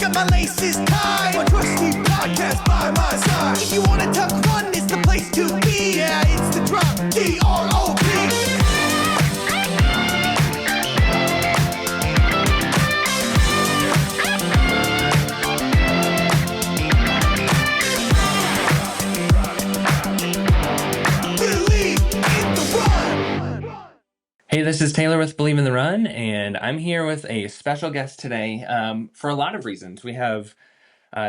got my laces tied. My trusty podcast by my side. If you wanna talk fun, it's the place to be. Yeah, it's the drop, D-R-O-P. Hey, this is Taylor with Believe in the Run, and I'm here with a special guest today for a lot of reasons. We have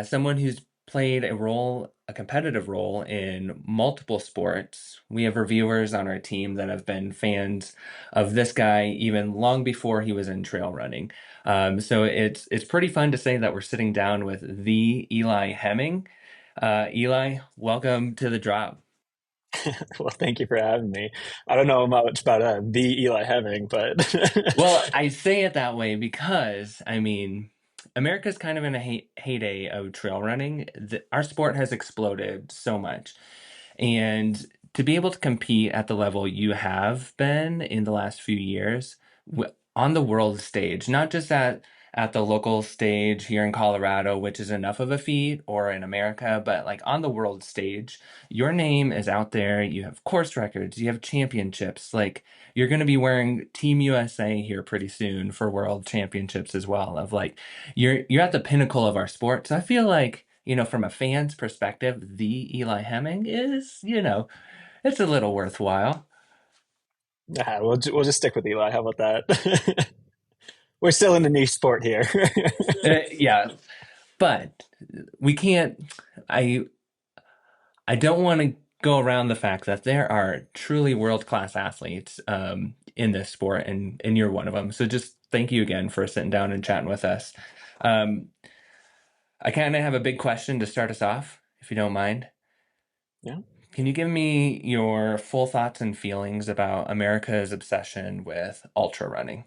someone who's played a competitive role in multiple sports. We have reviewers on our team that have been fans of this guy even long before he was in trail running. So it's pretty fun to say that we're sitting down with the Eli Hemming. Eli, welcome to the drop. Well, thank you for having me. I don't know much about the Eli Hemming, but Well, I say it that way because, I mean, America's kind of in a heyday of trail running. Our sport has exploded so much. And to be able to compete at the level you have been in the last few years on the world stage, not just at the local stage here in Colorado, which is enough of a feat, or in America, but like on the world stage, your name is out there. You have course records, you have championships. Like you're going to be wearing Team USA here pretty soon for world championships as well. Of like you're at the pinnacle of our sport. So I feel like, from a fan's perspective, the Eli Hemming is, it's a little worthwhile. nah, we'll just stick with Eli. How about that? We're still in the niche sport here. Yeah, but we can't. I I don't want to go around the fact that there are truly world-class athletes in this sport, and you're one of them. So just thank you again for sitting down and chatting with us. Um, I kind of have a big question to start us off, if you don't mind. Yeah. Can you give me your full thoughts and feelings about America's obsession with ultra running?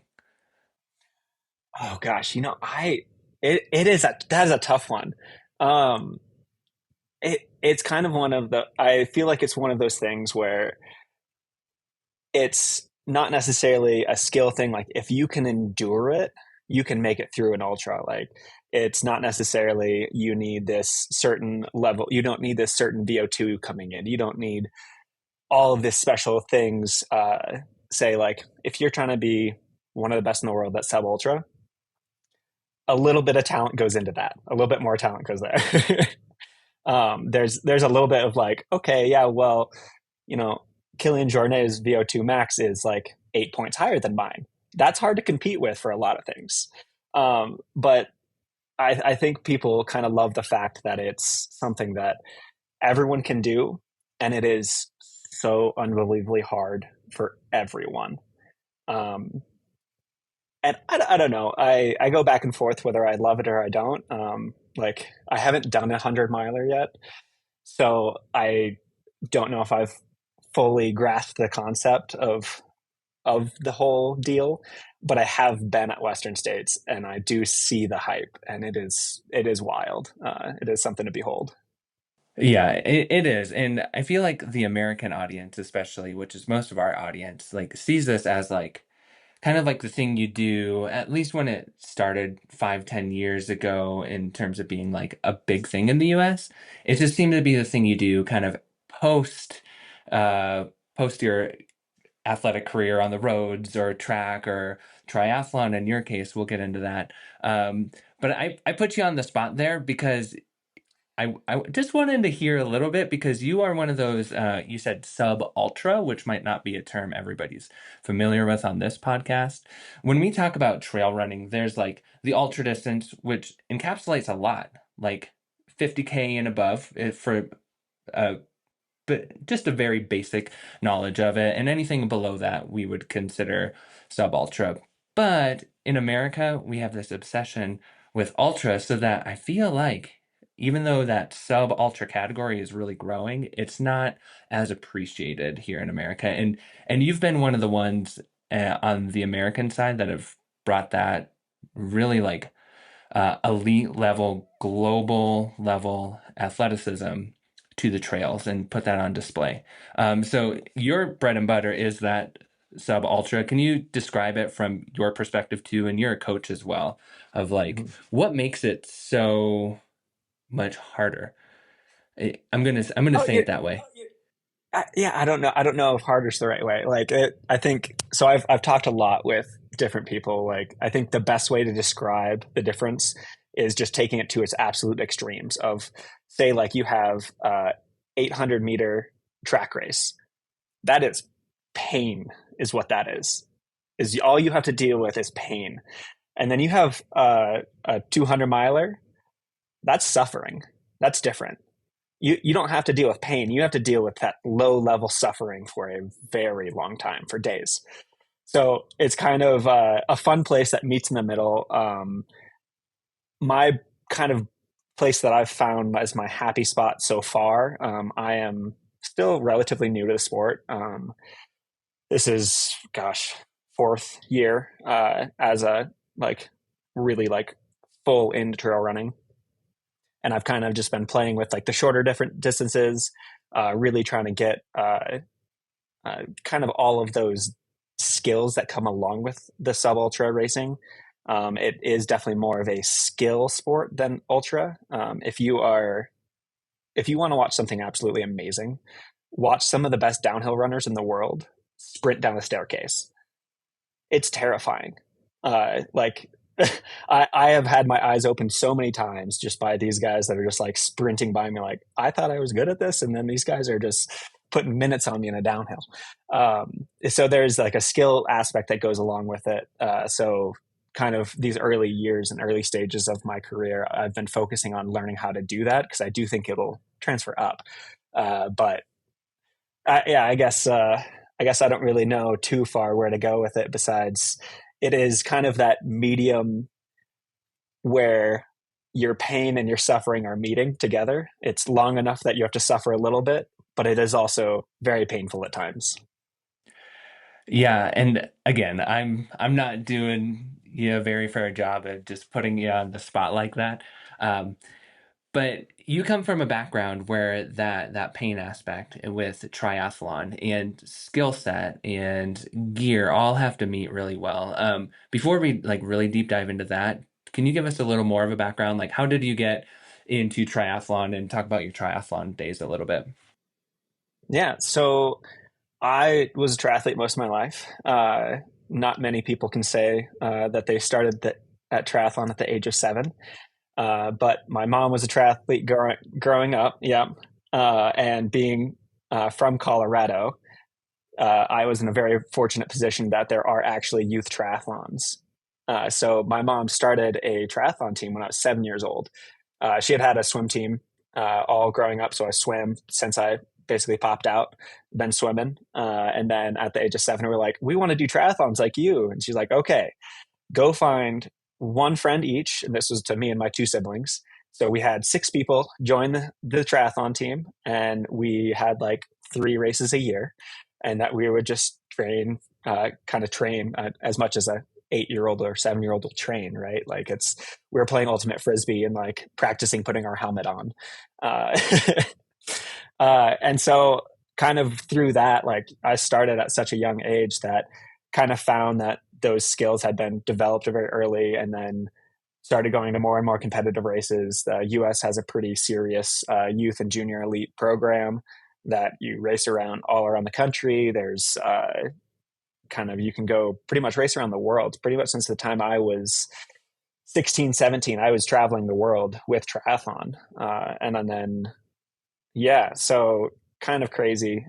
Oh gosh, it is that is a tough one. Um, it's kind of one of the I feel like it's one of those things where it's not necessarily a skill thing. Like if you can endure it, you can make it through an ultra. Like it's not necessarily you need this certain level. You don't need this certain VO2 coming in. You don't need all of this special things. Say like if you're trying to be one of the best in the world that's sub ultra, a little bit of talent goes into that. A little bit more talent goes there. There's a little bit of like, okay, yeah, well, you know, Killian Jornet's VO2 max is like 8 points higher than mine. That's hard to compete with for a lot of things. But I think people kind of love the fact that it's something that everyone can do, and it is so unbelievably hard for everyone. Um, and I don't know. I go back and forth whether I love it or I don't. Like I haven't done 100 miler yet, so I don't know if I've fully grasped the concept of the whole deal. But I have been at Western States, and I do see the hype, and it is wild. It is something to behold. Yeah, it is. And I feel like the American audience, especially, which is most of our audience, like sees this as like kind of like the thing you do, at least when it started 5, 10 years ago, in terms of being like a big thing in the US. It just seemed to be the thing you do kind of post uh post your athletic career on the roads or track or triathlon in your case. We'll get into that. But I put you on the spot there because I just wanted to hear a little bit because you are one of those, you said sub ultra, which might not be a term everybody's familiar with on this podcast. When we talk about trail running, there's like the ultra distance, which encapsulates a lot, like 50K and above for uh, but just a very basic knowledge of it. And anything below that we would consider sub ultra. But in America, we have this obsession with ultra so that I feel like even though that sub ultra category is really growing, it's not as appreciated here in America. And you've been one of the ones on the American side that have brought that really like elite level, global level athleticism to the trails and put that on display. So your bread and butter is that sub ultra. Can you describe it from your perspective too? And you're a coach as well. of like what makes it so much harder. I'm gonna Oh, say it that way. yeah, I don't know. I don't know if harder's the right way. Like I think so. I've talked a lot with different people. Like I think the best way to describe the difference is just taking it to its absolute extremes. Of say, like you have 800-meter track race. That is pain, is what that is. Is all you have to deal with is pain, and then you have a 200 miler. That's suffering. That's different. You don't have to deal with pain. You have to deal with that low level suffering for a very long time, for days. So it's kind of a fun place that meets in the middle. My kind of place that I've found as my happy spot so far. I am still relatively new to the sport. This is, gosh, fourth year as a like really like full into trail running, and I've kind of just been playing with like the shorter different distances, really trying to get kind of all of those skills that come along with the sub ultra racing. It is definitely more of a skill sport than ultra. If you want to watch something absolutely amazing, watch some of the best downhill runners in the world sprint down a staircase. It's terrifying. Like I have had my eyes opened so many times just by these guys that are just like sprinting by me. Like I thought I was good at this, and then these guys are just putting minutes on me in a downhill. So there's like a skill aspect that goes along with it. So kind of these early years and early stages of my career, I've been focusing on learning how to do that because I do think it'll transfer up. But yeah, I guess I don't really know too far where to go with it. Besides, it is kind of that medium where your pain and your suffering are meeting together. It's long enough that you have to suffer a little bit, but it is also very painful at times. Yeah, and again, I'm not doing you a very fair job of just putting you on the spot like that. Um, but you come from a background where that pain aspect with triathlon and skill set and gear all have to meet really well. Before we like really deep dive into that, can you give us a little more of a background? Like, how did you get into triathlon and talk about your triathlon days a little bit? Yeah, so I was a triathlete most of my life. Not many people can say that they started at triathlon at the age of 7. But my mom was a triathlete growing up. Yeah. And being from Colorado, I was in a very fortunate position that there are actually youth triathlons. So my mom started a triathlon team when I was 7 years old. She had had a swim team all growing up. So I swam since I basically popped out, been swimming. And then at the age of 7, we were like, we want to do triathlons like you. And she's like, okay, go find one friend each. And this was to me and my 2 siblings. So we had 6 people join the triathlon team, and we had like 3 races a year, and that we would just train, kind of train as much as a 8-year-old or 7-year-old will train, right? Like we were playing ultimate frisbee and like practicing putting our helmet on. Uh, and so kind of through that, like I started at such a young age that kind of found that those skills had been developed very early, and then started going to more and more competitive races. The US has a pretty serious youth and junior elite program that you race around all around the country. There's kind of, you can go pretty much race around the world. Pretty much since the time I was 16, 17, I was traveling the world with triathlon. And then, yeah, so kind of crazy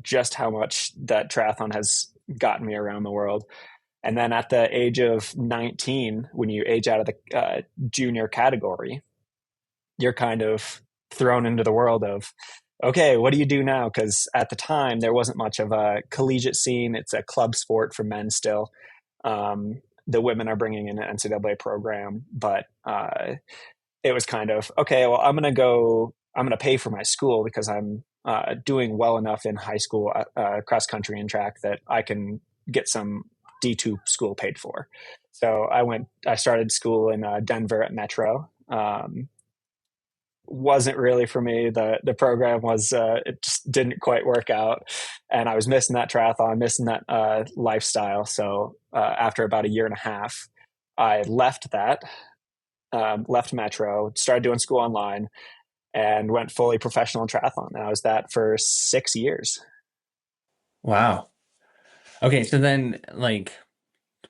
just how much that triathlon has gotten me around the world. And then at the age of 19, when you age out of the junior category, you're kind of thrown into the world of, okay, what do you do now? Because at the time, there wasn't much of a collegiate scene. It's a club sport for men still. The women are bringing in an NCAA program, but it was kind of, okay, well, I'm going to pay for my school because I'm doing well enough in high school cross country and track that I can get some D2 school paid for. So I started school in Denver at Metro. Wasn't really for me. The program was, it just didn't quite work out. And I was missing that triathlon, missing that lifestyle. So after about a year and a half, I left that, left Metro, started doing school online, and went fully professional in triathlon. And I was that for 6 years. Wow. Okay, so then like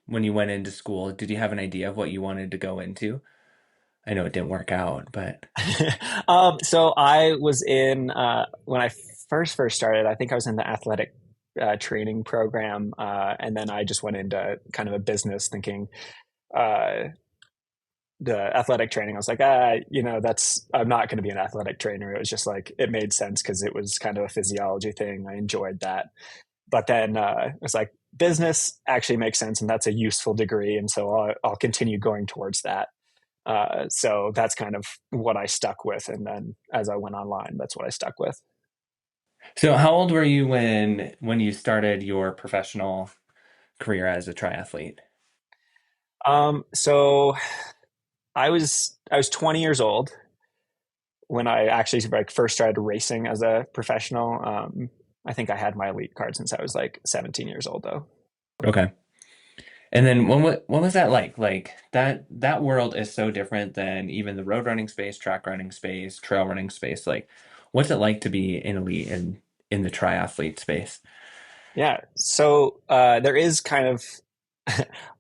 when you went into school, did you have an idea of what you wanted to go into? I know it didn't work out, but So I was in when I first started. I think I was in the athletic training program, and then I just went into kind of a business thinking. Uh, the athletic training, I was like, that's I'm not going to be an athletic trainer. It was just like it made sense because it was kind of a physiology thing. I enjoyed that, but then it's like business actually makes sense, and that's a useful degree, and so I'll continue going towards that. So that's kind of what I stuck with. And then as I went online, that's what I stuck with. so how old were you when you started your professional career as a triathlete? So I was 20 years old when I actually like first started racing as a professional. I think I had my elite card since I was like 17 years old though. Okay. And then what was that like? Like that world is so different than even the road running space, track running space, trail running space. Like, what's it like to be an elite in the triathlete space? Yeah. So there is kind of,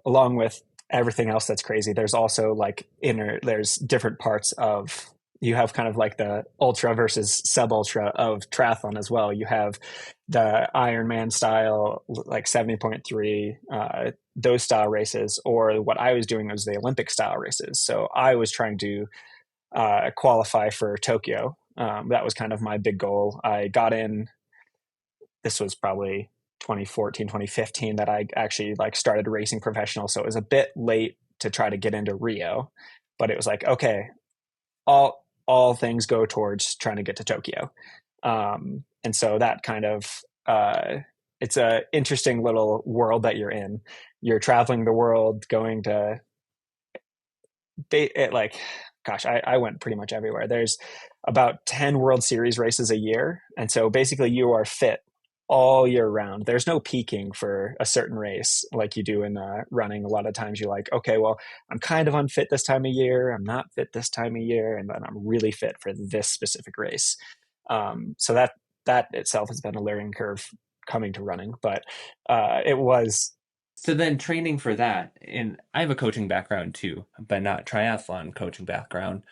along with everything else that's crazy, there's also like there's different parts of, you have kind of like the ultra versus sub ultra of triathlon as well. You have the Ironman style, like 70.3, those style races, or what I was doing was the Olympic style races. So I was trying to qualify for Tokyo. That was kind of my big goal. I got in, this was probably 2014, 2015 that I actually like started racing professional. So it was a bit late to try to get into Rio, but it was like, okay, all things go towards trying to get to Tokyo. And so that kind of, it's a interesting little world that you're in. You're traveling the world, going to like, gosh, I went pretty much everywhere. There's about 10 World Series races a year. And so basically you are fit all year round. There's no peaking for a certain race like you do in running. A lot of times you're like, okay, well, I'm kind of unfit this time of year. I'm not fit this time of year. And then I'm really fit for this specific race. So that itself has been a learning curve coming to running, but it was. So then training for that, and I have a coaching background too, but not triathlon coaching background.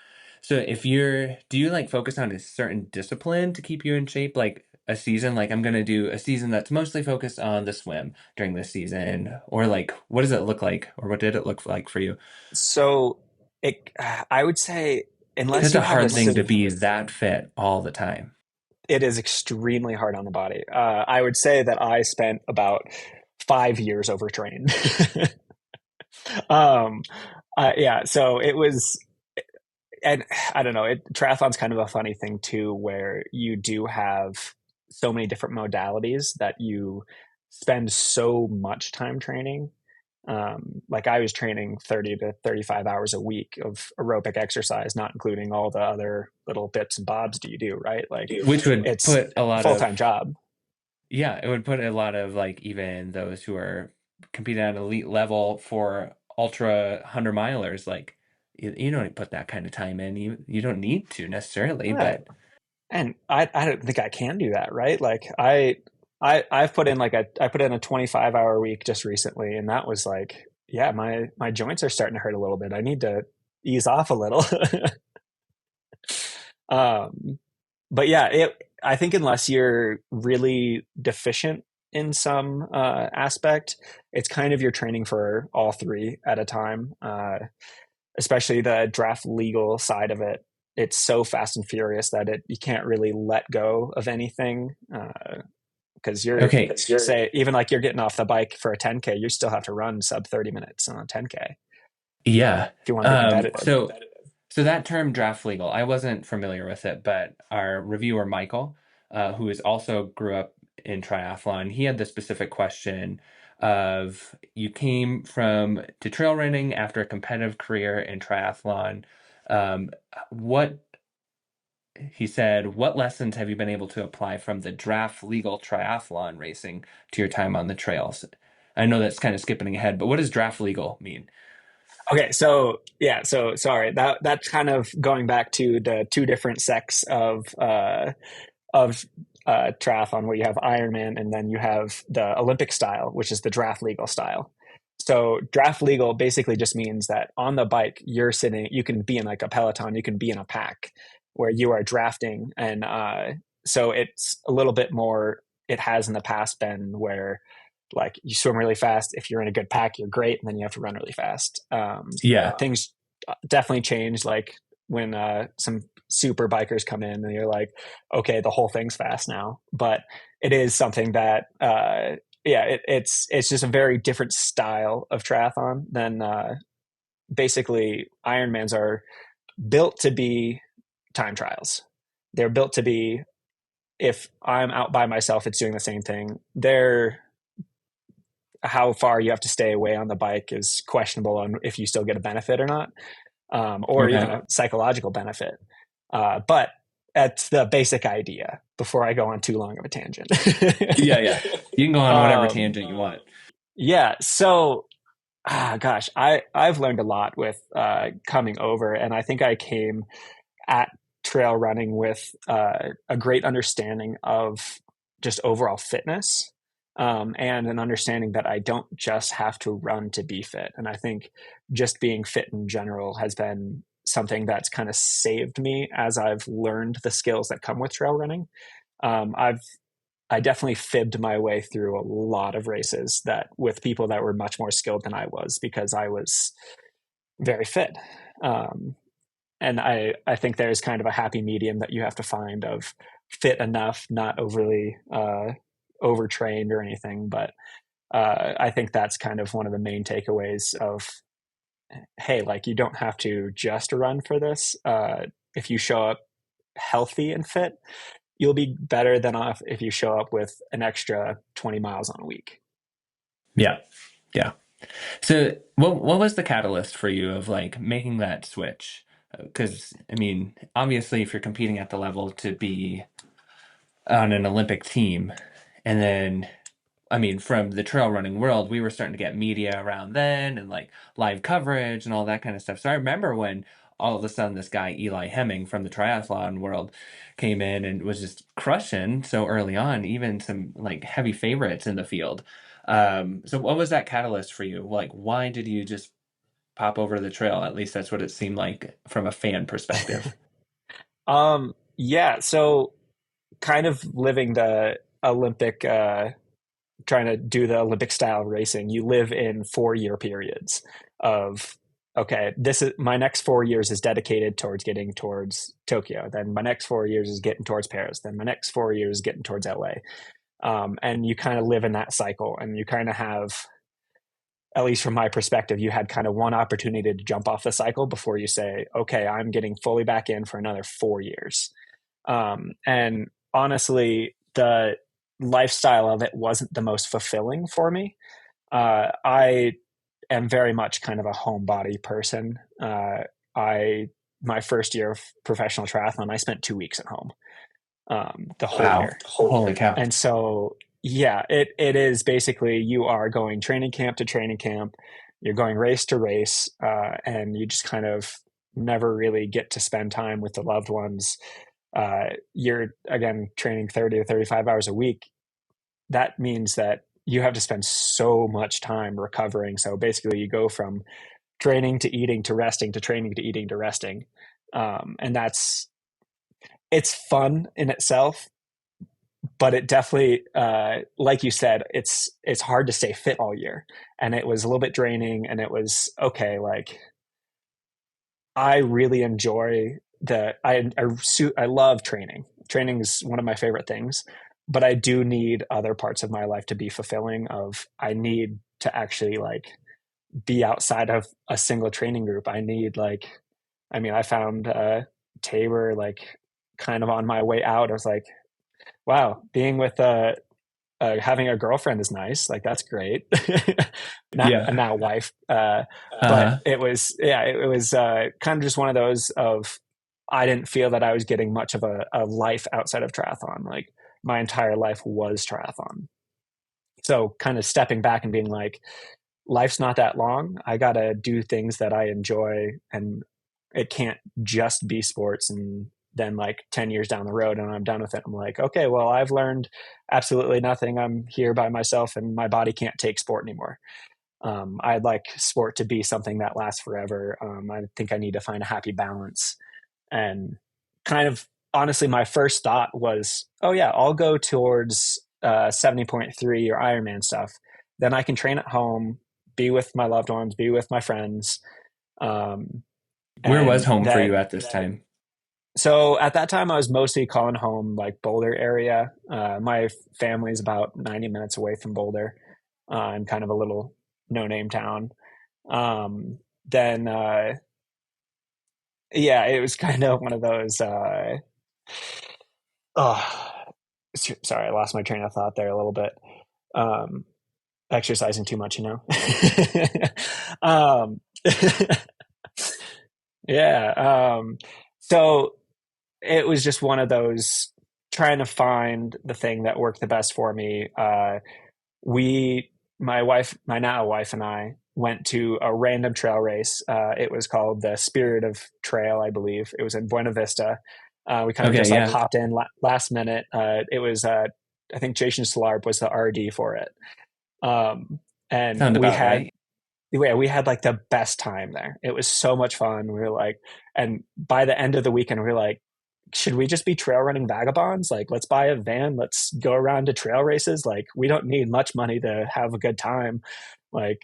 So do you like focus on a certain discipline to keep you in shape? Like a season, like I'm gonna do a season that's mostly focused on the swim during this season, or like what does it look like, or what did it look like for you? So I would say unless It's you a have a hard thing to be that fit all the time. it is extremely hard on the body. I would say that I spent about 5 years overtrained. um, yeah, so it was, and I don't know, triathlon's kind of a funny thing too, where you do have so many different modalities that you spend so much time training. Like I was training 30 to 35 hours a week of aerobic exercise, not including all the other little bits and bobs do you do, right? Like Which would it's put a a lot full-time of, job. yeah, it would put a lot of like even those who are competing at an elite level for ultra 100 milers, like you don't put that kind of time in. You don't need to necessarily, Yeah. but And I don't think I can do that, right? Like I've put in I put in a 25-hour week just recently, and that was like, yeah, my joints are starting to hurt a little bit. I need to ease off a little. um, but yeah, I think unless you're really deficient in some aspect, it's kind of your training for all three at a time. Especially the draft legal side of it. It's so fast and furious that you can't really let go of anything because okay, say even like you're getting off the bike for a 10K, you still have to run sub 30 minutes on a 10K yeah. if you want to be competitive. So that term draft legal, I wasn't familiar with it, but our reviewer Michael, who is also grew up in triathlon, he had the specific question of you came from to trail running after a competitive career in triathlon. What he said, what lessons have you been able to apply from the draft legal triathlon racing to your time on the trails? I know that's kind of skipping ahead, but what does draft legal mean? Okay, so yeah, so sorry. That's kind of going back to the two different sects of triathlon, where you have Ironman and then you have the Olympic style, which is the draft legal style. So draft legal basically just means that on the bike you're sitting, you can be in like a peloton, you can be in a pack where you are drafting, and so it's a little bit more. It has in the past been where like you swim really fast. If you're in a good pack, you're great, and then you have to run really fast. Yeah. Things definitely changed. Like when some super bikers come in, and you're like, okay, the whole thing's fast now. But it is something that, yeah, it's just a very different style of triathlon than basically Ironmans are built to be time trials. They're built to be, if I'm out by myself, it's doing the same thing. They're how far you have to stay away on the bike is questionable on if you still get a benefit or not, or Okay. even a psychological benefit. But that's the basic idea before I go on too long of a tangent. Yeah. You can go on whatever um, tangent you want. yeah. So, gosh, I've learned a lot with coming over, and I think I came at trail running with a great understanding of just overall fitness, and an understanding that I don't just have to run to be fit. And I think just being fit in general has been something that's kind of saved me as I've learned the skills that come with trail running. I definitely fibbed my way through a lot of races that with people that were much more skilled than I was, because I was very fit. And I think there's kind of a happy medium that you have to find of fit enough, not overly overtrained or anything. But I think that's kind of one of the main takeaways of, hey, like you don't have to just run for this. If you show up healthy and fit, you'll be better than off if you show up with an extra 20 miles on a week. Yeah. Yeah. So what was the catalyst for you of like making that switch? Because I mean, obviously, if you're competing at the level to be on an Olympic team, and then I mean, from the trail running world, we were starting to get media around then and like live coverage and all that kind of stuff. So I remember when all of a sudden this guy, Eli Hemming from the triathlon world, came in and was just crushing so early on, even some like heavy favorites in the field. So what was that catalyst for you? Like, why did you just pop over to the trail? At least that's what it seemed like from a fan perspective. Yeah. So kind of living the Olympic, trying to do the Olympic style racing, you live in 4 year periods of, okay, this is my next 4 years is dedicated towards getting towards Tokyo. Then my next 4 years is getting towards Paris. Then my next 4 years is getting towards LA. And you kind of live in that cycle, and you kind of have, at least from my perspective, you had kind of one opportunity to jump off the cycle before you say, okay, I'm getting fully back in for another 4 years. And honestly, the lifestyle of it wasn't the most fulfilling for me. I am very much kind of a homebody person. I My first year of professional triathlon, I spent 2 weeks at home, the whole Wow. year. Holy cow. And so, yeah, it is basically you are going training camp to training camp, you're going race to race, and you just kind of never really get to spend time with the loved ones. You're again training 30 or 35 hours a week. That means that you have to spend so much time recovering. So basically, you go from training to eating to resting to training to eating to resting, and it's fun in itself, but it definitely, like you said, it's hard to stay fit all year, and it was a little bit draining. And it was okay. Like I really enjoy I love training. Training is one of my favorite things, but I do need other parts of my life to be fulfilling. Of I need to actually like be outside of a single training group. I need like, I mean, I found Tabor like kind of on my way out. I was like, wow, being with having a girlfriend is nice. Like that's great. Not a Yeah. now wife. But Uh-huh. it was, yeah, it was kind of just one of those of, I didn't feel that I was getting much of a life outside of triathlon. Like my entire life was triathlon. So kind of stepping back and being like, life's not that long. I got to do things that I enjoy, and it can't just be sports. And then like 10 years down the road and I'm done with it, I'm like, okay, well, I've learned absolutely nothing. I'm here by myself and my body can't take sport anymore. I'd like sport to be something that lasts forever. I think I need to find a happy balance. And kind of honestly, my first thought was, oh yeah, I'll go towards 70.3 or Ironman stuff. Then I can train at home, be with my loved ones, be with my friends. Um, Where was and home for you that, at this time? so at that time, I was mostly calling home like Boulder area. My family's about 90 minutes away from Boulder. I'm kind of a little no-name town. Then, yeah, it was kind of one of those. Oh, sorry, I lost my train of thought there a little bit. Um, Exercising too much, you know. um, yeah. So it was just one of those trying to find the thing that worked the best for me. We, my wife, my now wife, and I went to a random trail race. It was called the Spirit of Trail, I believe. It was in Buena Vista. We kind of Okay, just like yeah, hopped in last minute. It was, I think Jason Slarp was the RD for it. Um, and sound about right. we had like the best time there. It was so much fun. We were like, and by the end of the weekend, we were like, should we just be trail running vagabonds? Like, let's buy a van. Let's go around to trail races. Like, we don't need much money to have a good time. Like,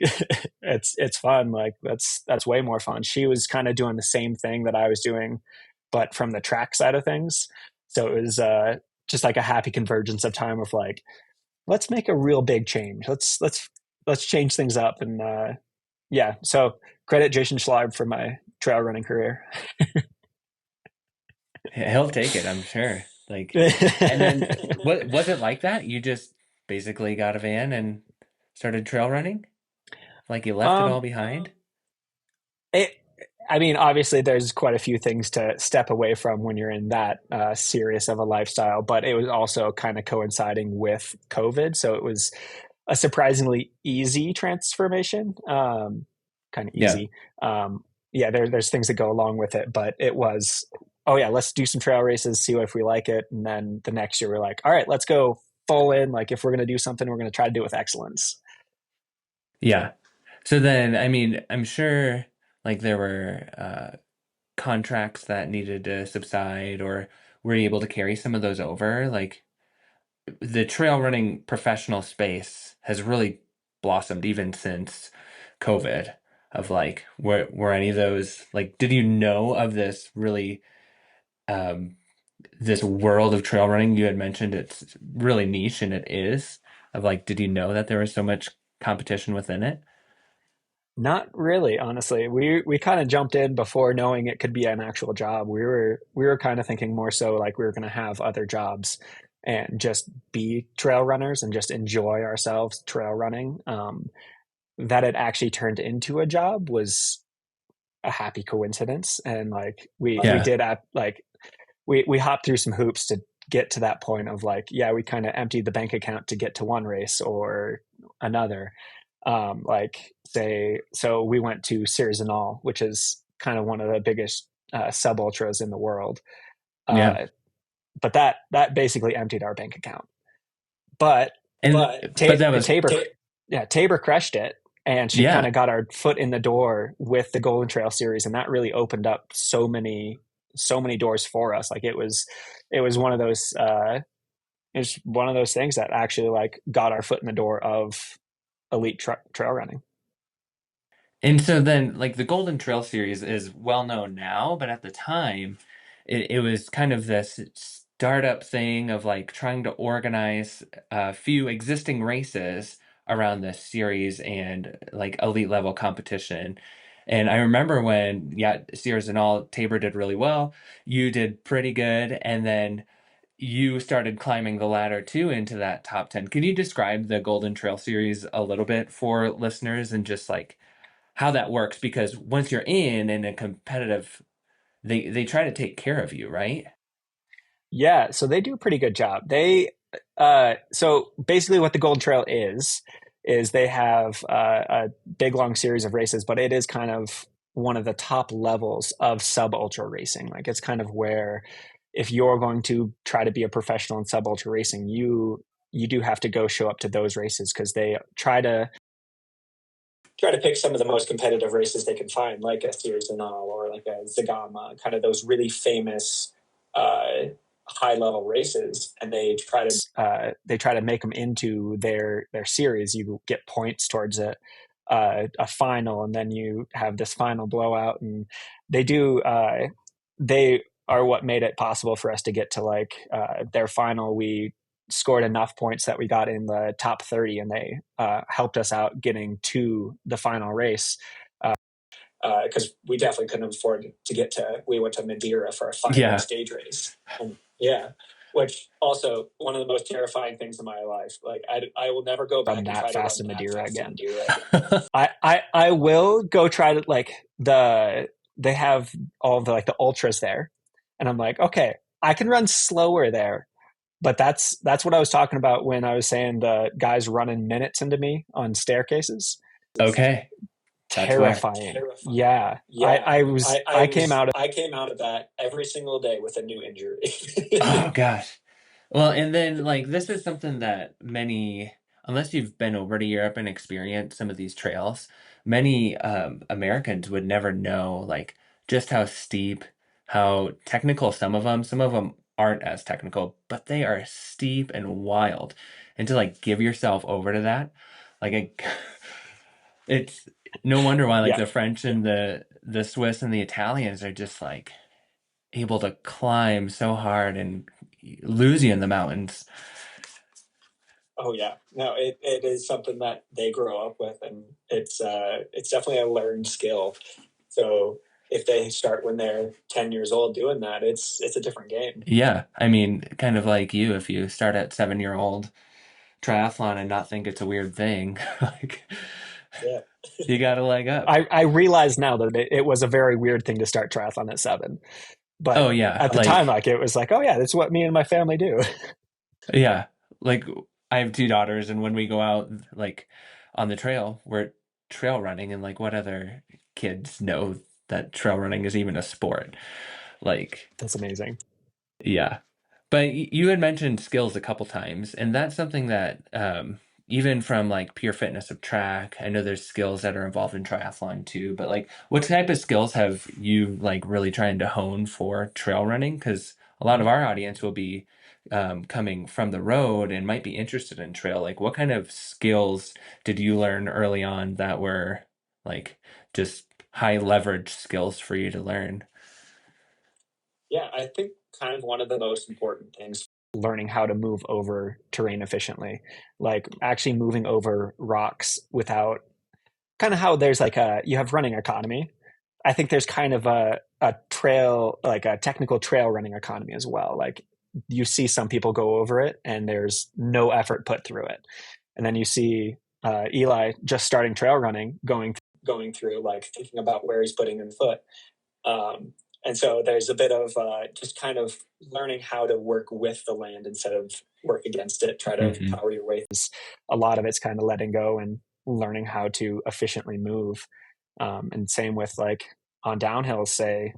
it's fun. Like, that's way more fun. She was kind of doing the same thing that I was doing, but from the track side of things. So it was just like a happy convergence of time of like, let's make a real big change. Let's change things up. And yeah, so credit Jason Schleib for my trail running career. He'll take it, I'm sure. Like, and then what was it like that? You just basically got a van and started trail running? Like you left it all um, behind? it, I mean, obviously, there's quite a few things to step away from when you're in that serious of a lifestyle, but it was also kind of coinciding with COVID, so it was a surprisingly easy transformation. Kind of Yeah. easy. Yeah, there's things that go along with it, but it was, oh yeah, let's do some trail races, see if we like it, and then the next year we're like, all right, let's go full in. Like if we're gonna do something, we're gonna try to do it with excellence. Yeah. So then, I mean, I'm sure like there were contracts that needed to subside, or were you able to carry some of those over? Like the trail running professional space has really blossomed even since COVID. Of like, were any of those like, did you know of this really um this world of trail running? You had mentioned it's really niche, and it is. Of like, did you know that there was so much competition within it? Not really, honestly. We kind of jumped in before knowing it could be an actual job. We were kind of thinking more so like we were going to have other jobs and just be trail runners and just enjoy ourselves trail running. That it actually turned into a job was a happy coincidence, and like we Yeah. did like we hopped through some hoops to get to that point of like, yeah, we kind of emptied the bank account to get to one race or another. Like say, so we went to All, which is kind of one of the biggest sub ultras in the world. Yeah. Uh, but that basically emptied our bank account. But And but that was Tabor, yeah, Tabor crushed it, and she kind yeah. of got our foot in the door with the Golden Trail series, and that really opened up so many doors for us. Like it was one of those it was one of those things that actually like got our foot in the door of elite trail running. And so then, like the Golden Trail series is well known now, but at the time, it was kind of this startup thing of like trying to organize a few existing races around this series and like elite level competition. And I remember when, yeah, Sears and all, Tabor did really well. You did pretty good. And then you started climbing the ladder too into that top 10. Can you describe the Golden Trail series a little bit for listeners and just like how that works? Because once you're in a competitive, they try to take care of you, right? Yeah, so they do a pretty good job. They so basically what the Golden Trail is is they have a big long series of races, but it is kind of one of the top levels of sub ultra racing. Like it's kind of where if you're going to try to be a professional in sub ultra racing, you do have to go show up to those races because they try to pick some of the most competitive races they can find, like a Sears-Zanal or like a Zagama, kind of those really famous high level races, and they try to make them into their series. You get points towards it, a final, and then you have this final blowout, and they do they are what made it possible for us to get to like their final. We scored enough points that we got in the top 30, and they helped us out getting to the final race because we definitely couldn't afford to get to. We went to Madeira for a 5-day stage race, and which also one of the most terrifying things in my life. Like I will never go back and try to run that Madeira again. I will go try to like they have all the like the ultras there, and I'm like, okay, I can run slower there. But that's what I was talking about when I was saying the guys running minutes into me on staircases. Okay. Terrifying. Yeah. I came out of that every single day with a new injury. Oh gosh. Well, and then like this is something that many, unless you've been over to Europe and experienced some of these trails, many Americans would never know like just how steep, how technical some of them aren't as technical, but they are steep and wild. And to like give yourself over to that, like it's no wonder why like the French and the Swiss and the Italians are just like able to climb so hard and lose you in the mountains. Oh yeah, no, it is something that they grow up with, and it's definitely a learned skill. So if they start when they're 10 years old doing that, it's a different game. Yeah, I mean, kind of like you, if you start at 7-year-old triathlon and not think it's a weird thing, like you got a leg up. I realize now that it was a very weird thing to start triathlon at 7. But oh yeah, at the time, like it was like, oh yeah, that's what me and my family do. Yeah, like I have 2 daughters, and when we go out like on the trail, we're trail running, and like what other kids know that trail running is even a sport? Like that's amazing. Yeah. But you had mentioned skills a couple times, and that's something that even from like pure fitness of track, I know there's skills that are involved in triathlon too, but like what type of skills have you like really trying to hone for trail running? Because a lot of our audience will be coming from the road and might be interested in trail. Like what kind of skills did you learn early on that were like just high leverage skills for you to learn? Yeah, I think kind of one of the most important things, learning how to move over terrain efficiently, like actually moving over rocks without kind of how there's like you have running economy. I think there's kind of a trail, like a technical trail running economy as well. Like you see some people go over it and there's no effort put through it. And then you see Eli just starting trail running, going through like thinking about where he's putting in foot. And so there's a bit of just kind of learning how to work with the land instead of work against it, try to power your way. A lot of it's kind of letting go and learning how to efficiently move. And same with like on downhill, say,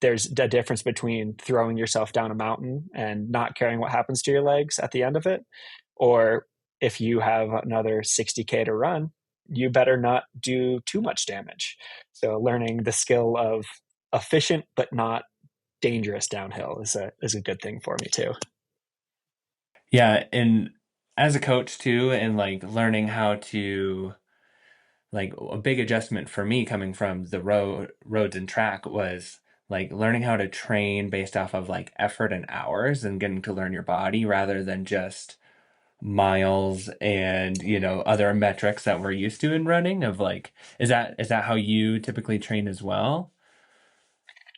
there's a difference between throwing yourself down a mountain and not caring what happens to your legs at the end of it. Or if you have another 60K to run, you better not do too much damage. So learning the skill of efficient but not dangerous downhill is a good thing for me too. Yeah, and as a coach too, and like learning how to like a big adjustment for me coming from the roads and track was like learning how to train based off of like effort and hours and getting to learn your body rather than just miles and other metrics that we're used to in running of like is that how you typically train as well?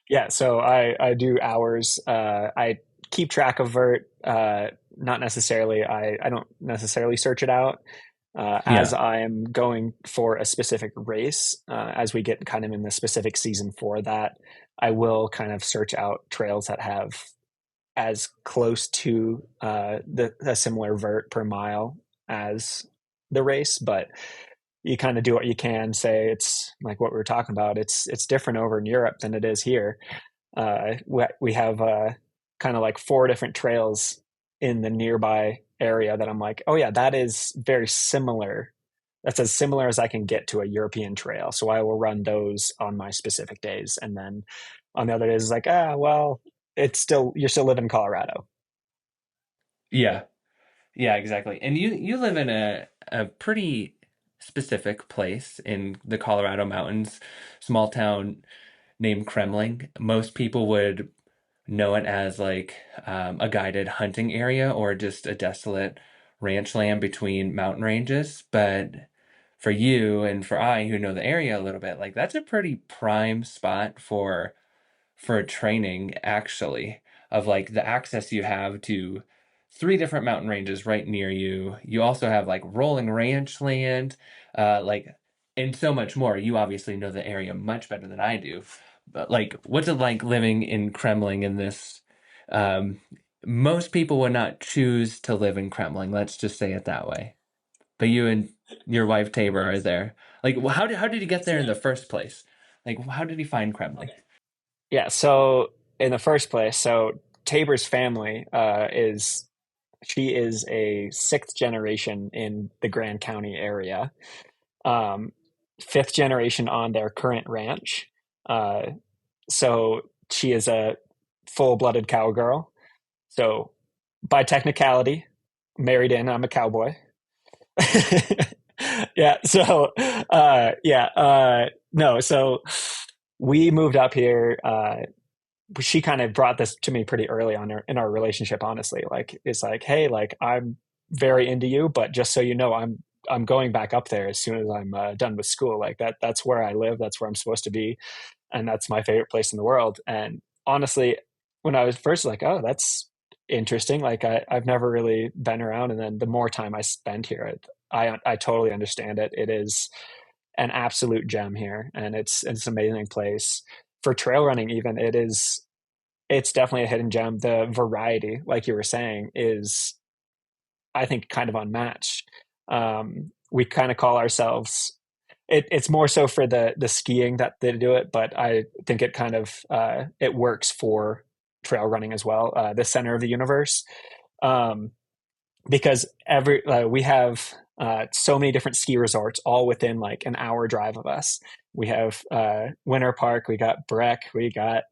Yeah, so I do hours. I keep track of vert. Not necessarily. I don't necessarily search it out as I am going for a specific race. As we get kind of in the specific season for that, I will kind of search out trails that have as close to a similar vert per mile as the race, but you kind of do what you can. Say it's like what we were talking about. It's different over in Europe than it is here. We have kind of like four different trails in the nearby area that I'm like, oh yeah, that is very similar. That's as similar as I can get to a European trail. So I will run those on my specific days. And then on the other days, it's like, well, you're still living in Colorado. Yeah. Yeah, exactly. And you live in a pretty specific place in the Colorado mountains, small town named Kremling. Most people would know it as like a guided hunting area or just a desolate ranch land between mountain ranges. But for you and for I, who know the area a little bit, like that's a pretty prime spot for training, actually, of like the access you have to three different mountain ranges right near you. You also have like rolling ranch land, like, and so much more. You obviously know the area much better than I do. But like, what's it like living in Kremling in this? Um, Most people would not choose to live in Kremling. Let's just say it that way. But you and your wife Tabor are there. Like, how did you get there in the first place? Like, how did you find Kremling? Yeah. So in the first place, so Tabor's family she is a sixth generation in the Grand County area, um, fifth generation on their current ranch. Uh, so she is a full-blooded cowgirl. So by technicality, married in, I'm a cowboy. Yeah. So, yeah. No. So we moved up here. She kind of brought this to me pretty early on in our relationship. Honestly, like it's like, hey, like I'm very into you, but just so you know, I'm going back up there as soon as I'm done with school. Like that's where I live. That's where I'm supposed to be, and that's my favorite place in the world. And honestly, when I was first like, oh, that's interesting. Like I've never really been around, and then the more time I spend here, I totally understand it. It is an absolute gem here, and it's an amazing place for trail running. Even it's definitely a hidden gem. The variety, like you were saying, is I think kind of unmatched. We kind of call ourselves. It's more so for the skiing that they do it, but I think it kind of it works for trail running as well. The center of the universe, um, because we have so many different ski resorts all within like an hour drive of us. We have Winter Park, we got Breck, we got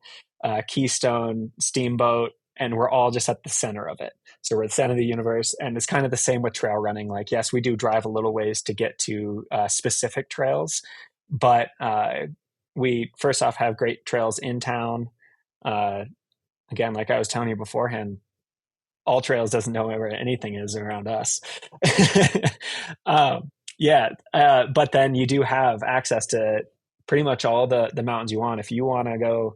Keystone, Steamboat, and we're all just at the center of it. So we're the center of the universe, and it's kind of the same with trail running. Like, yes, we do drive a little ways to get to specific trails, but we first off have great trails in town. Uh, Again, like I was telling you beforehand, All Trails doesn't know where anything is around us. Yeah, but then you do have access to pretty much all the mountains you want. If you want to go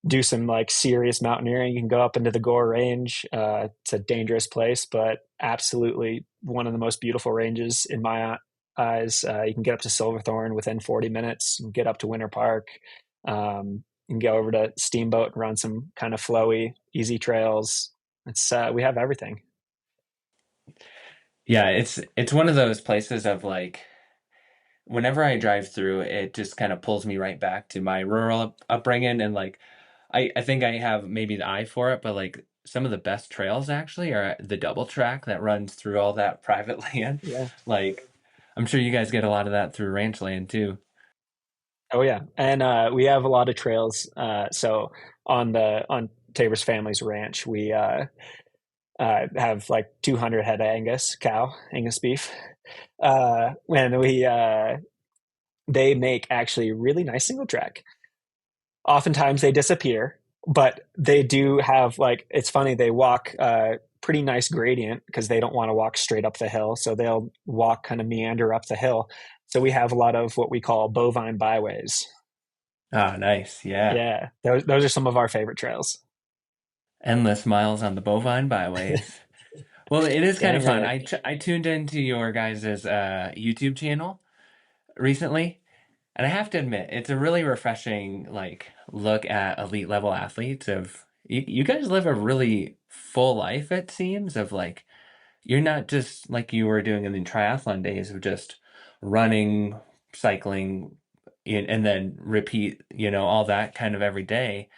do some like serious mountaineering, you can go up into the Gore Range. It's a dangerous place, but absolutely one of the most beautiful ranges in my eyes. You can get up to Silverthorne within 40 minutes. You can get up to Winter Park. You can go over to Steamboat and run some kind of flowy, easy trails. It's we have everything. Yeah, it's one of those places of like whenever I drive through, it just kind of pulls me right back to my rural upbringing and like I think I have maybe the eye for it, but like some of the best trails actually are the double track that runs through all that private land. Yeah. Like I'm sure you guys get a lot of that through ranch land too. Oh yeah, and we have a lot of trails. So on Tabor's family's ranch, we have like 200 head of Angus beef. When we They make actually really nice single track. Oftentimes they disappear, but they do have like it's funny. They walk pretty nice gradient because they don't want to walk straight up the hill, so they'll walk kind of meander up the hill. So we have a lot of what we call bovine byways. Ah, nice. Yeah. Yeah, those are some of our favorite trails. Endless miles on the bovine byways. Well, it is kind Dang of fun. right. I tuned into your guys' YouTube channel recently. And I have to admit, it's a really refreshing like look at elite level athletes of you guys live a really full life, it seems, of like you're not just like you were doing in the triathlon days of just running, cycling, and then repeat, all that kind of every day.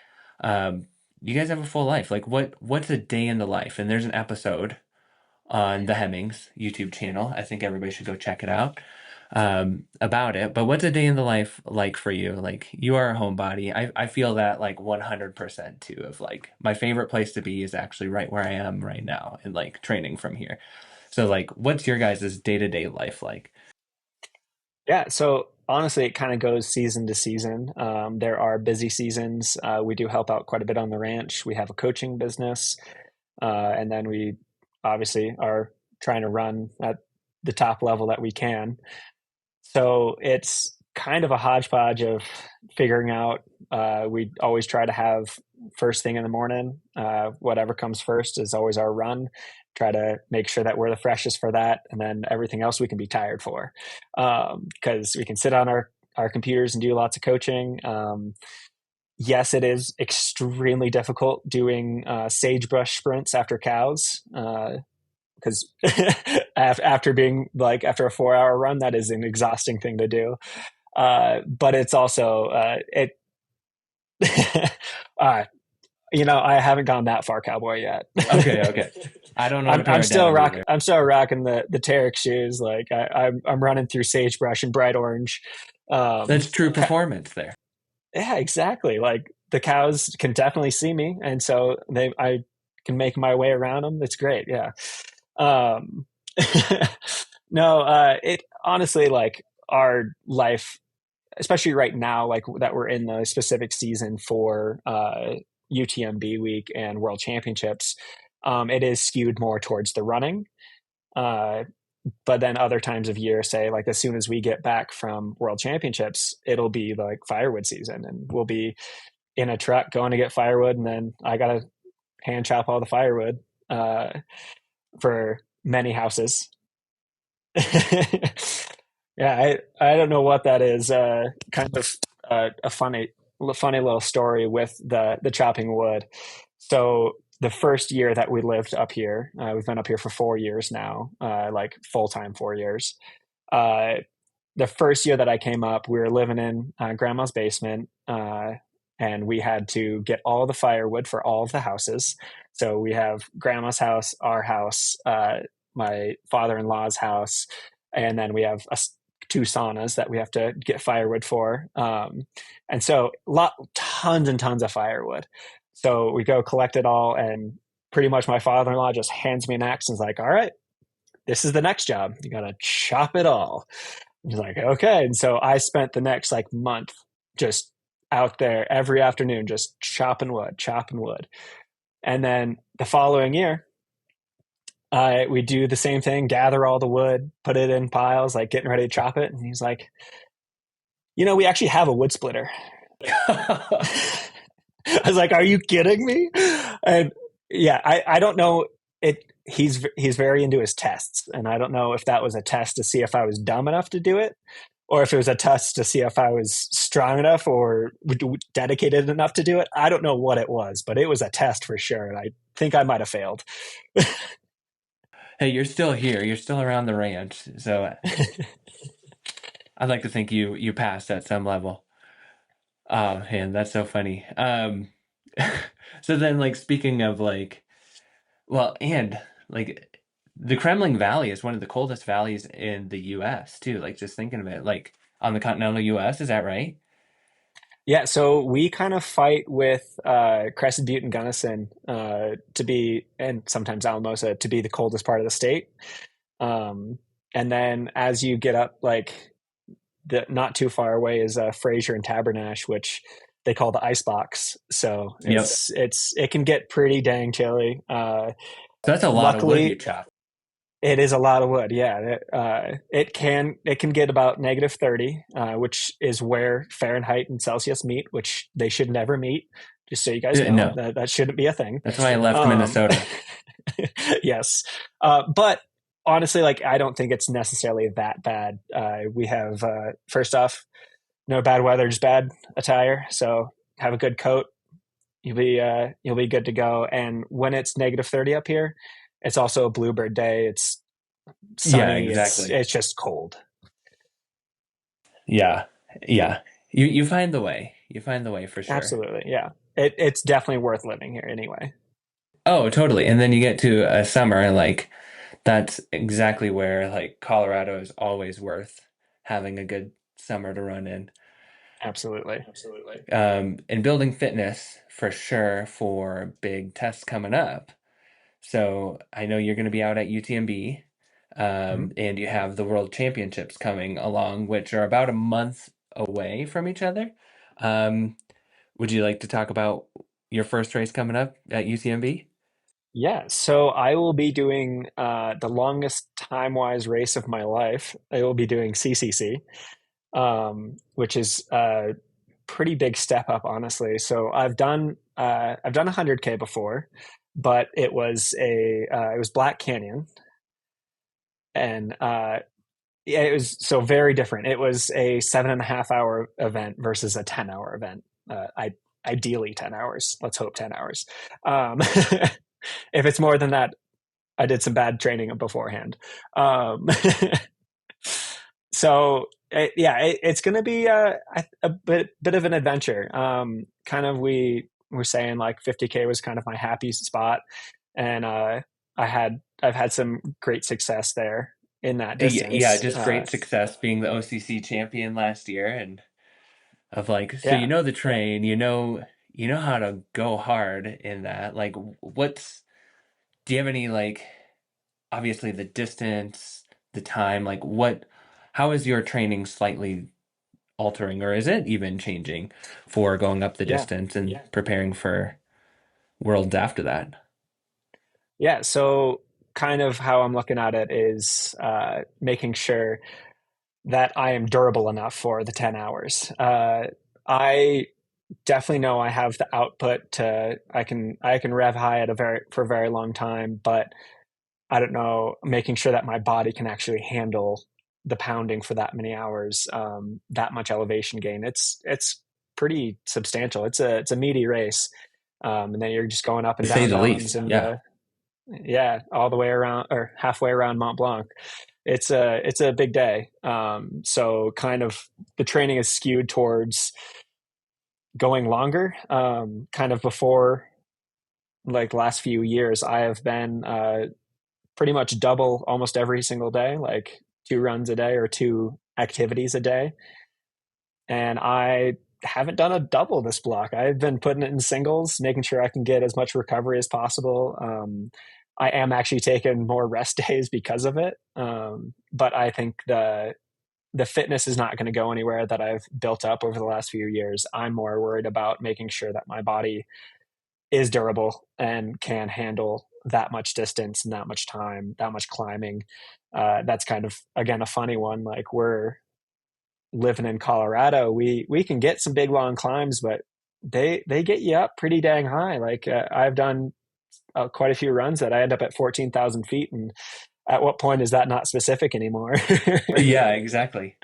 Um, you guys have a full life. Like what's a day in the life? And there's an episode on the Hemmings YouTube channel. I think everybody should go check it out about it. But what's a day in the life like for you? Like you are a homebody. I feel that like 100% too of like my favorite place to be is actually right where I am right now and like training from here. So like what's your guys' day-to-day life like? Yeah, so honestly, it kind of goes season to season. There are busy seasons. We do help out quite a bit on the ranch. We have a coaching business, and then we obviously are trying to run at the top level that we can. So it's kind of a hodgepodge of figuring out. We always try to have first thing in the morning. Whatever comes first is always our run. Try to make sure that we're the freshest for that, and then everything else we can be tired for, because we can sit on our computers and do lots of coaching. Yes, it is extremely difficult doing sagebrush sprints after cows. Because after being like after a 4-hour run, that is an exhausting thing to do. But it's also it. uh, I haven't gone that far cowboy yet. Okay. I don't know I'm still down either. I'm still rocking the Terrex shoes. Like I'm running through sagebrush and bright orange. That's true performance there. Yeah, exactly. Like the cows can definitely see me, and so I can make my way around them. It's great. Yeah. Um, no, it honestly, like our life, especially right now, like that we're in the specific season for UTMB week and World Championships, it is skewed more towards the running. Uh, but then other times of year, say like as soon as we get back from World Championships, it'll be like firewood season, and we'll be in a truck going to get firewood, and then I gotta hand chop all the firewood for many houses. Yeah, I don't know what that is. Kind of a funny little story with the chopping wood. So the first year that we lived up here, we've been up here for 4 years now, like full time 4 years. Uh, the first year that I came up, we were living in grandma's basement, and we had to get all the firewood for all of the houses. So we have grandma's house, our house, my father-in-law's house, and then we have two saunas that we have to get firewood for. And so tons and tons of firewood. So we go collect it all, and pretty much my father-in-law just hands me an axe and is like, all right, this is the next job. You got to chop it all. He's like, okay. And so I spent the next like month just out there every afternoon, just chopping wood. And then the following year, we do the same thing, gather all the wood, put it in piles, like getting ready to chop it. And he's like, we actually have a wood splitter. I was like, are you kidding me? And yeah, I don't know it. He's very into his tests, and I don't know if that was a test to see if I was dumb enough to do it, or if it was a test to see if I was strong enough or dedicated enough to do it. I don't know what it was, but it was a test for sure, and I think I might have failed. Hey, you're still here. You're still around the ranch, so I'd like to think you passed at some level. Oh man, that's so funny. So then, like, speaking of like, well, and like, the Kremling Valley is one of the coldest valleys in the U.S. too. Like, just thinking of it, like on the continental U.S. Is that right? Yeah, so we kind of fight with Crescent Butte and Gunnison to be, and sometimes Alamosa, to be the coldest part of the state. And then as you get up, like not too far away is Fraser and Tabernash, which they call the ice box. So Yep. it can get pretty dang chilly. So that's a lot of wood you Luckily, chop. it is a lot of wood. Yeah, it can get about -30, which is where Fahrenheit and Celsius meet, which they should never meet. Just so you guys know, No, that shouldn't be a thing. that's why I left Um, Minnesota. yes, but honestly, like I don't think it's necessarily that bad. We have first off, no bad weather, just bad attire. So have a good coat. You'll be good to go. And when it's -30 up here, It's also a bluebird day. It's Yeah, sunny. exactly. It's just cold. Yeah. Yeah. You find the way. You find the way for sure. Absolutely. Yeah. It's definitely worth living here anyway. Oh, totally. And then you get to a summer, like that's exactly where like Colorado is always worth having a good summer to run in. Absolutely. And building fitness for sure for big tests coming up. So I know you're going to be out at UTMB, Mhm. and you have the World Championships coming along, which are about a month away from each other. Um, would you like to talk about your first race coming up at UTMB? Yeah. So I will be doing the longest time-wise race of my life. I will be doing CCC, which is a pretty big step up, honestly. So I've done 100K before, but it was Black Canyon, and yeah, it was so very different. It was a 7.5 hour event versus a 10 hour event. I Ideally 10 hours. Let's hope 10 hours. If it's more than that, I did some bad training beforehand. Um, yeah, it's going to be a bit of an adventure. Kind of we were saying like 50K was kind of my happy spot, and I've had some great success there in that Yeah, distance. just great success being the OCC champion last year and of like so you Yeah, know the train, you know how to go hard in that. Like what's do you have any like obviously the distance, the time, like what how is your training slightly altering or is it even changing for going up the yeah, distance and preparing for worlds after that? yeah. So kind of how I'm looking at it is making sure that I am durable enough for the 10 hours. I definitely know I have the output to I can rev high at a for a very long time, but I don't know, making sure that my body can actually handle the pounding for that many hours, that much elevation gain. It's pretty substantial. It's a meaty race, and then you're just going up To and say down the mountains, least. and Yeah. yeah, all the way around or halfway around Mont Blanc. It's a big day. So kind of the training is skewed towards going longer. Kind of before like last few years, I have been pretty much double almost every single day, like 2 runs a day or 2 activities a day. And I haven't done a double this block. I've been putting it in singles, making sure I can get as much recovery as possible. I am actually taking more rest days because of it. But I think the fitness is not going to go anywhere that I've built up over the last few years. I'm more worried about making sure that my body is durable and can handle that much distance and that much time, that much climbing. That's kind of again a funny one. Like we're living in Colorado, we can get some big long climbs, but they get you up pretty dang high. Like I've done quite a few runs that I end up at 14,000 feet, and at what point is that not specific anymore? Yeah, exactly.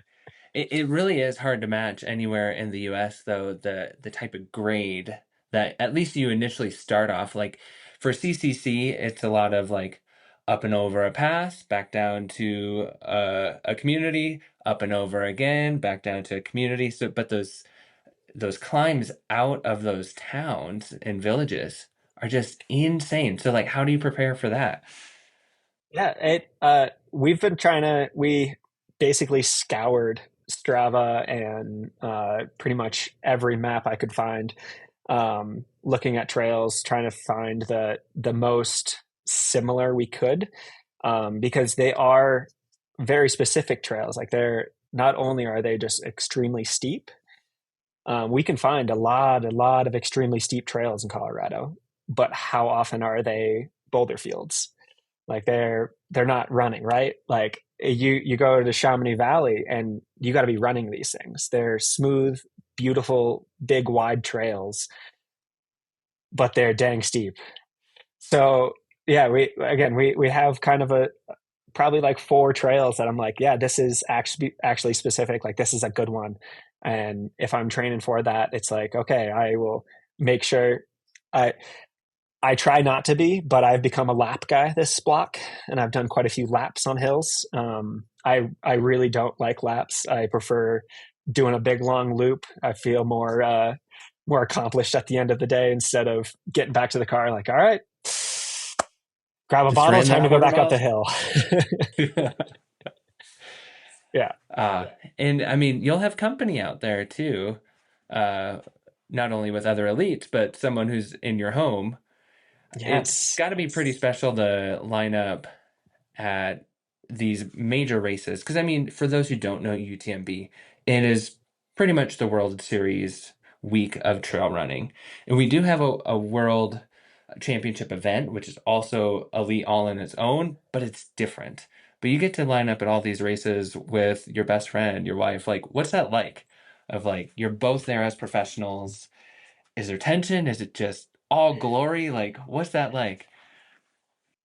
It really is hard to match anywhere in the US though the type of grade that at least you initially start off like for CCC it's a lot of like up and over a pass, back down to a community, up and over again, back down to a community. So but those climbs out of those towns and villages are just insane. So like how do you prepare for that? Yeah, we've been we basically scoured Strava and pretty much every map I could find, looking at trails, trying to find the most similar we could, because they are very specific trails. Like they're not only are they just extremely steep, we can find a lot of extremely steep trails in Colorado, but how often are they boulder fields? Like they're not running, right? Like you go to Chamonix Valley and you got to be running these things. They're smooth, beautiful, big, wide trails, but they're dang steep. So yeah, we have kind of a probably like 4 trails that I'm like, yeah, this is actually specific. Like this is a good one. And if I'm training for that, it's like, okay, I will make sure I I try not to be, but I've become a lap guy this block, and I've done quite a few laps on hills. I really don't like laps. I prefer doing a big long loop. I feel more accomplished at the end of the day instead of getting back to the car like, all right, grab a Just bottle, ran time that to go quarter back up mile. the hill. Yeah. uh, and I mean, you'll have company out there too, uh, not only with other elites, but someone who's in your home. It's Yes. got to be pretty special to line up at these major races. Because, I mean, for those who don't know UTMB, it is pretty much the World Series week of trail running. And we do have a world championship event, which is also elite all in its own, but it's different. But you get to line up at all these races with your best friend, your wife. Like, what's that like? Of like, you're both there as professionals. Is there tension? Is it just all glory? Like, what's that like?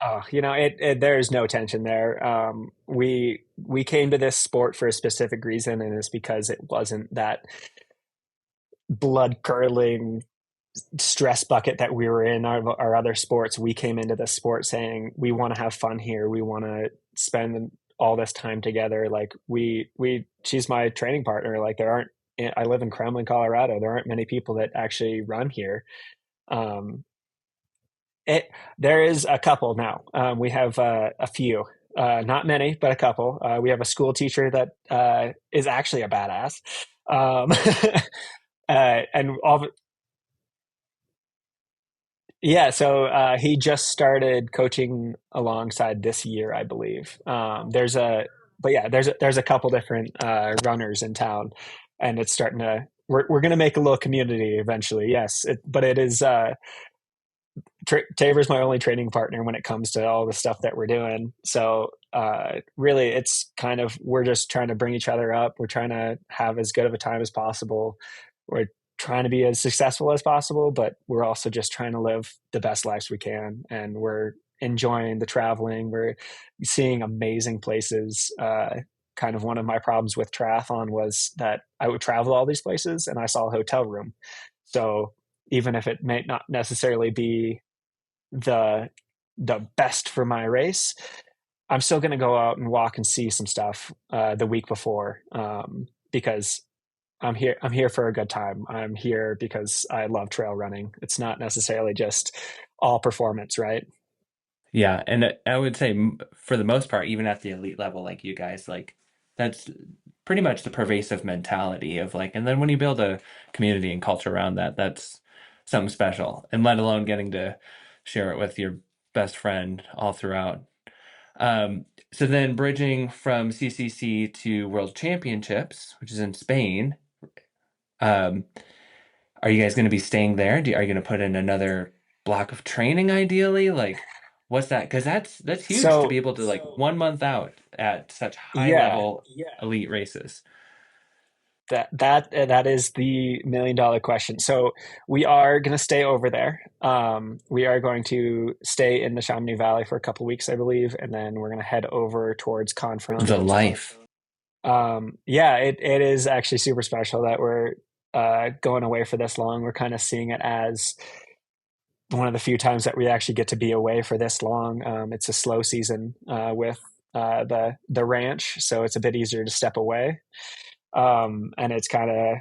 Oh, there is no tension there. We came to this sport for a specific reason, and it's because it wasn't that blood curdling stress bucket that we were in our other sports. We came into this sport saying we want to have fun here. We want to spend all this time together. Like she's my training partner. Like I live in Kremling, Colorado. There aren't many people that actually run here. Um, it there is a couple now. We have a few, not many, but a couple. We have a school teacher that is actually a badass. Um, and all Yeah, so he just started coaching alongside this year, I believe. But yeah, there's a couple different runners in town, and it's starting to. We're going to make a little community eventually. Yes, but it is. Tabor's my only training partner when it comes to all the stuff that we're doing. So really, it's kind of we're just trying to bring each other up. We're trying to have as good of a time as possible. We're trying to be as successful as possible, but we're also just trying to live the best lives we can. And we're enjoying the traveling. We're seeing amazing places. Kind of one of my problems with triathlon was that I would travel all these places and I saw a hotel room. So even if it may not necessarily be the the best for my race, I'm still going to go out and walk and see some stuff the week before, because I'm here. I'm here for a good time. I'm here because I love trail running. It's not necessarily just all performance, right? Yeah, and I would say for the most part, even at the elite level, like you guys, like that's pretty much the pervasive mentality of like, and then when you build a community and culture around that, that's something special. And let alone getting to share it with your best friend all throughout. So then bridging from CCC to World Championships, which is in Spain, um, are you guys going to be staying there? Are you going to put in another block of training ideally? Like, what's that? Because that's huge to be So able to like 1 month out at such high yeah, level elite races. that is the $1 million question. So we are going to stay over there. We are going to stay in the Chamonix Valley for a couple weeks, I believe, and then we're going to head over towards Confront. The life. Yeah, it is actually super special that we're going away for this long. We're kind of seeing it as one of the few times that we actually get to be away for this long. It's a slow season with the ranch, so it's a bit easier to step away. And it's kind of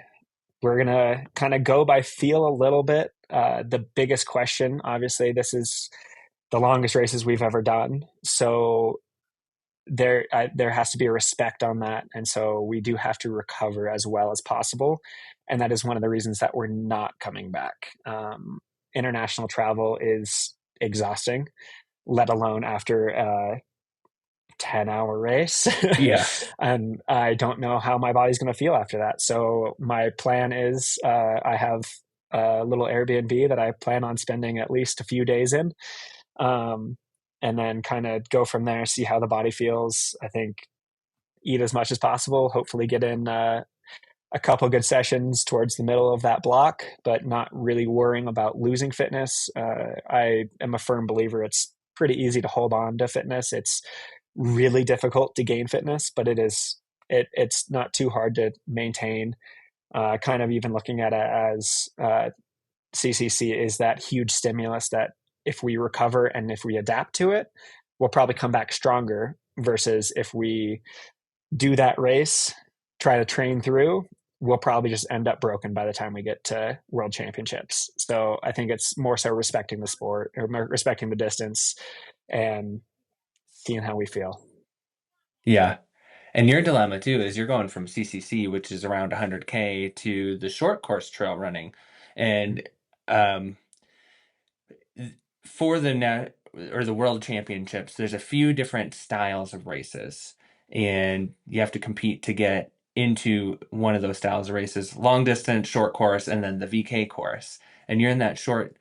we're gonna kind of go by feel a little bit. The biggest question, obviously, this is the longest races we've ever done, so there has to be a respect on that, and so we do have to recover as well as possible, and that is one of the reasons that we're not coming back. International travel is exhausting, let alone after a 10-hour race. Yeah. And I don't know how my body's going to feel after that. So my plan is I have a little Airbnb that I plan on spending at least a few days in, um, and then kind of go from there, see how the body feels. I think eat as much as possible, hopefully get in a couple good sessions towards the middle of that block, but not really worrying about losing fitness. I am a firm believer it's pretty easy to hold on to fitness. It's really difficult to gain fitness, but it's not too hard to maintain. Kind of even looking at it as CCC is that huge stimulus that if we recover and if we adapt to it, we'll probably come back stronger, versus if we do that race, try to train through, we'll probably just end up broken by the time we get to world championships. So I think it's more so respecting the sport, or respecting the distance, and seeing how we feel. Yeah. And your dilemma too is you're going from CCC, which is around 100K, to the short course trail running. And um, for the net or the world championships, there's a few different styles of races, and you have to compete to get into one of those styles of races: long distance, short course, and then the VK course. And you're in that short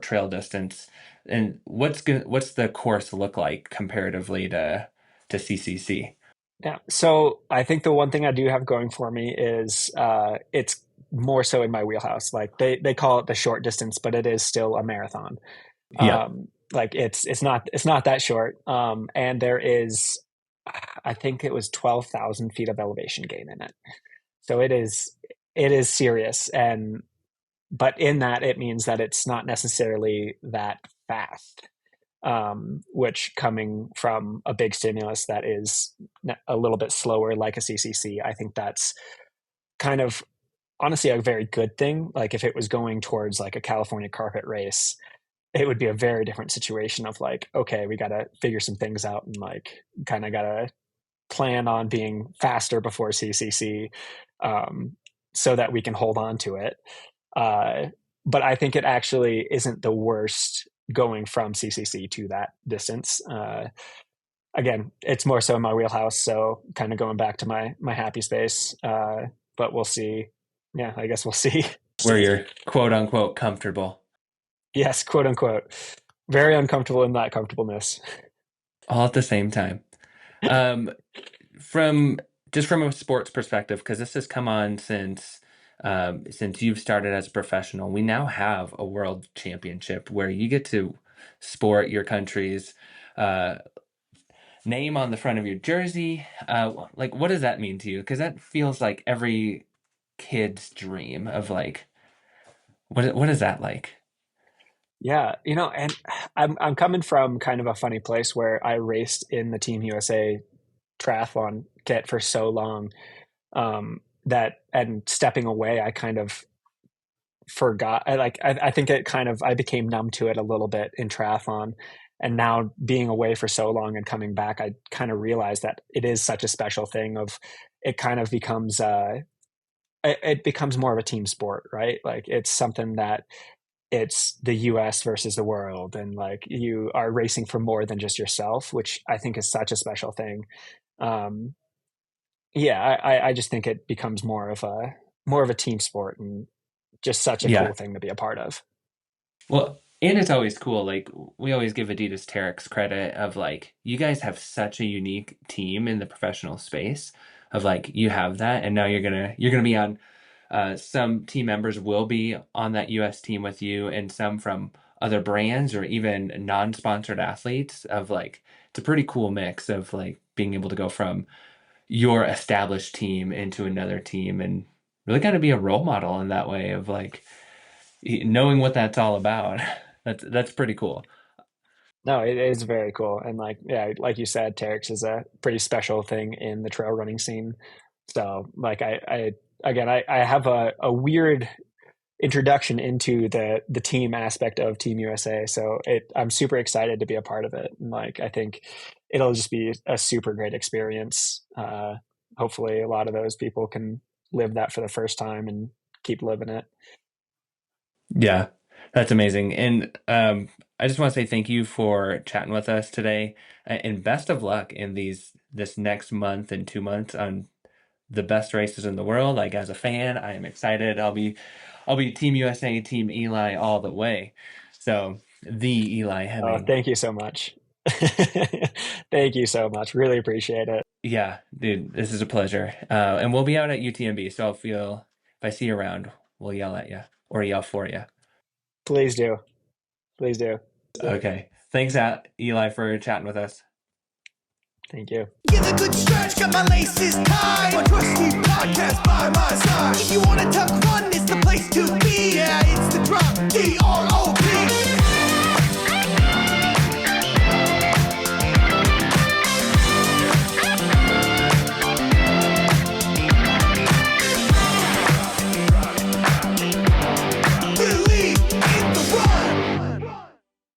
trail distance. And what's the course look like comparatively to CCC? Yeah. So I think the one thing I do have going for me is it's more so in my wheelhouse. Like they call it the short distance, but it is still a marathon. Yeah. Like it's not that short. And there is, I think it was 12,000 feet of elevation gain in it. So it is serious. But in that, it means that it's not necessarily that fast. Which, coming from a big stimulus that is a little bit slower, like a CCC, I think that's kind of honestly a very good thing. Like if it was going towards like a California carpet race, it would be a very different situation of like, okay, we got to figure some things out and like kind of got to plan on being faster before CCC, so that we can hold on to it. But I think it actually isn't the worst going from CCC to that distance. Again, it's more so in my wheelhouse, so kind of going back to my happy space. But we'll see. Yeah, I guess we'll see. Where you're quote unquote comfortable. Yes, quote unquote. Very uncomfortable in that comfortableness. All at the same time. Um, from a sports perspective, because this has come on since you've started as a professional, we now have a world championship where you get to sport your country's uh, name on the front of your jersey. Like, what does that mean to you? Because that feels like every kid's dream of like, what is that like? Yeah, and I'm coming from kind of a funny place where I raced in the Team USA triathlon kit for so long, that, and stepping away, I kind of forgot. I think I became numb to it a little bit in triathlon, and now being away for so long and coming back, I kind of realized that it is such a special thing. Of it kind of becomes it becomes more of a team sport, right? Like it's something that it's the US versus the world, and like you are racing for more than just yourself, which I think is such a special thing. Um, yeah, I just think it becomes more of a team sport, and just such a Yeah. cool thing to be a part of. Well, and it's always cool. Like we always give Adidas Terrex credit of like you guys have such a unique team in the professional space of like you have that, and now you're gonna be on. Some team members will be on that US team with you, and some from other brands or even non-sponsored athletes. Of like it's a pretty cool mix of like being able to go from your established team into another team, and really kind of be a role model in that way of like knowing what that's all about. That's pretty cool. No, it is very cool. And like, yeah, like you said, Terex is a pretty special thing in the trail running scene. So like I have a weird introduction into the team aspect of Team USA. So I'm super excited to be a part of it. And like, I think it'll just be a super great experience. Hopefully a lot of those people can live that for the first time and keep living it. Yeah, that's amazing. And I just want to say thank you for chatting with us today, and best of luck in this next month and 2 months on the best races in the world. Like as a fan, I am excited. I'll be Team USA, Team Eli all the way. So the Eli Oh, Hemming. thank you so much. Thank you so much. Really appreciate it. Yeah, dude, this is a pleasure. And we'll be out at UTMB, so if I see you around, we'll yell at you or yell for you. Please do. Please do. Okay. Thanks, Eli, for chatting with us. Thank you. Give a good stretch, got my laces tied. My trusty podcast by my side. If you wanna tuck run, it's the place to be. Yeah, it's the drop.